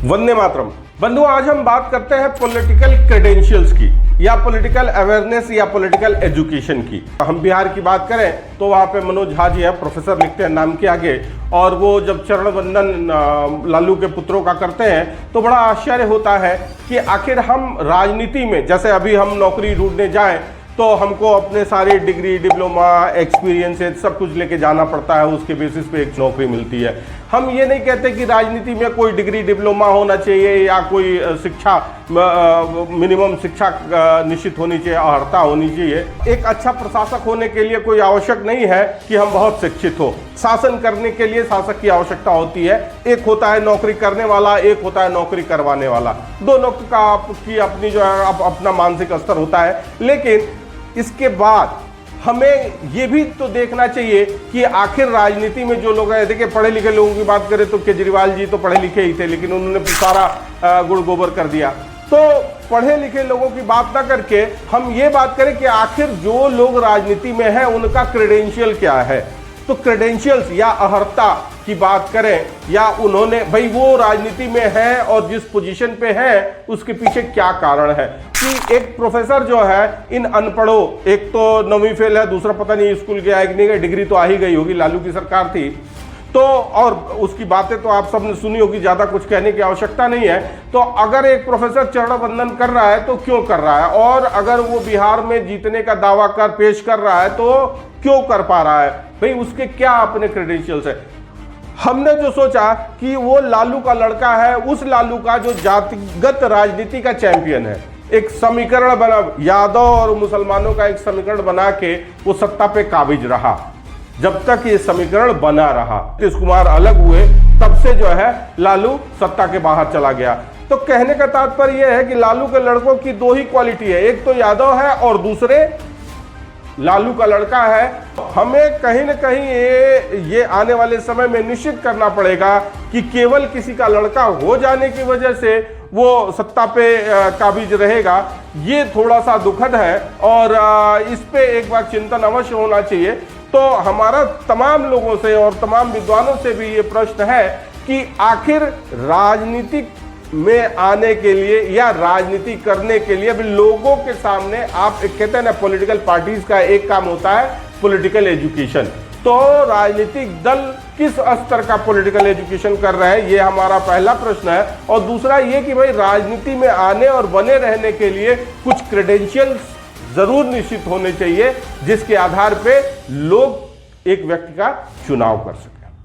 वंदे मातरम। बंधुओं, आज हम बात करते हैं पॉलिटिकल क्रेडेंशियल्स की, या पॉलिटिकल अवेयरनेस, या पॉलिटिकल एजुकेशन की। हम बिहार की बात करें तो वहाँ पे मनोज झा जी है, प्रोफेसर लिखते हैं नाम के आगे, और वो जब चरण वंदन लालू के पुत्रों का करते हैं तो बड़ा आश्चर्य होता है कि आखिर हम राजनीति में, जैसे अभी हम नौकरी ढूंढने जाएं तो हमको अपने सारे डिग्री, डिप्लोमा, एक्सपीरियंस सब कुछ लेके जाना पड़ता है, उसके बेसिस पे एक नौकरी मिलती है। हम ये नहीं कहते कि राजनीति में कोई डिग्री, डिप्लोमा होना चाहिए या कोई शिक्षा, मिनिमम शिक्षा निश्चित होनी चाहिए, अर्हता होनी चाहिए। एक अच्छा प्रशासक होने के लिए कोई आवश्यक नहीं है कि हम बहुत शिक्षित हो। शासन करने के लिए शासक की आवश्यकता होती है। एक होता है नौकरी करने वाला, एक होता है नौकरी करवाने वाला। दोनों का आपकी अपनी जो है अपना मानसिक स्तर होता है। लेकिन इसके बाद हमें ये भी तो देखना चाहिए कि आखिर राजनीति में जो लोग हैं, देखिए पढ़े लिखे लोगों की बात करें तो केजरीवाल जी तो पढ़े लिखे ही थे, लेकिन उन्होंने सारा गुड़ गोबर कर दिया। तो पढ़े लिखे लोगों की बात ना करके हम ये बात करें कि आखिर जो लोग राजनीति में हैं उनका क्रेडेंशियल क्या है। तो क्रेडेंशियल्स या अहर्ता की बात करें, या उन्होंने भाई वो राजनीति में है और जिस पोजीशन पे है उसके पीछे क्या कारण है। कि एक प्रोफेसर जो है इन अनपढ़ों, एक तो 9वीं फेल है, दूसरा पता नहीं स्कूल गया है कि नहीं, डिग्री तो आ ही गई होगी, लालू की सरकार थी तो, और उसकी बातें तो आप सबने सुनी होगी, ज्यादा कुछ कहने की आवश्यकता नहीं है। तो अगर एक प्रोफेसर चरण वंदन कर रहा है तो क्यों कर रहा है, और अगर वो बिहार में जीतने का दावा कर पेश कर रहा है तो क्यों कर पा रहा है, भाई उसके क्या अपने क्रेडेंशियल्स है। हमने जो सोचा कि वो लालू का लड़का है, उस लालू का जो जातिगत राजनीति का चैंपियन है, एक समीकरण बना, यादव और मुसलमानों का एक समीकरण बना के वो सत्ता पे काबिज रहा। जब तक ये समीकरण बना रहा, नीतीश कुमार अलग हुए, तब से जो है लालू सत्ता के बाहर चला गया। तो कहने का तात्पर्य यह है कि लालू के लड़कों की दो ही क्वालिटी है, एक तो यादव है और दूसरे लालू का लड़का है। हमें कहीं ना कहीं ये आने वाले समय में निश्चित करना पड़ेगा कि केवल किसी का लड़का हो जाने की वजह से वो सत्ता पे काबिज रहेगा, ये थोड़ा सा दुखद है, और इस पे एक बार चिंतन अवश्य होना चाहिए। तो हमारा तमाम लोगों से और तमाम विद्वानों से भी ये प्रश्न है कि आखिर राजनीतिक में आने के लिए या राजनीति करने के लिए भी लोगों के सामने, आप कहते हैं ना पॉलिटिकल पार्टीज का एक काम होता है पॉलिटिकल एजुकेशन, तो राजनीतिक दल किस स्तर का पॉलिटिकल एजुकेशन कर रहे हैं, ये हमारा पहला प्रश्न है। और दूसरा ये कि भाई राजनीति में आने और बने रहने के लिए कुछ क्रेडेंशियल्स जरूर निश्चित होने चाहिए, जिसके आधार पे लोग एक व्यक्ति का चुनाव कर सकें।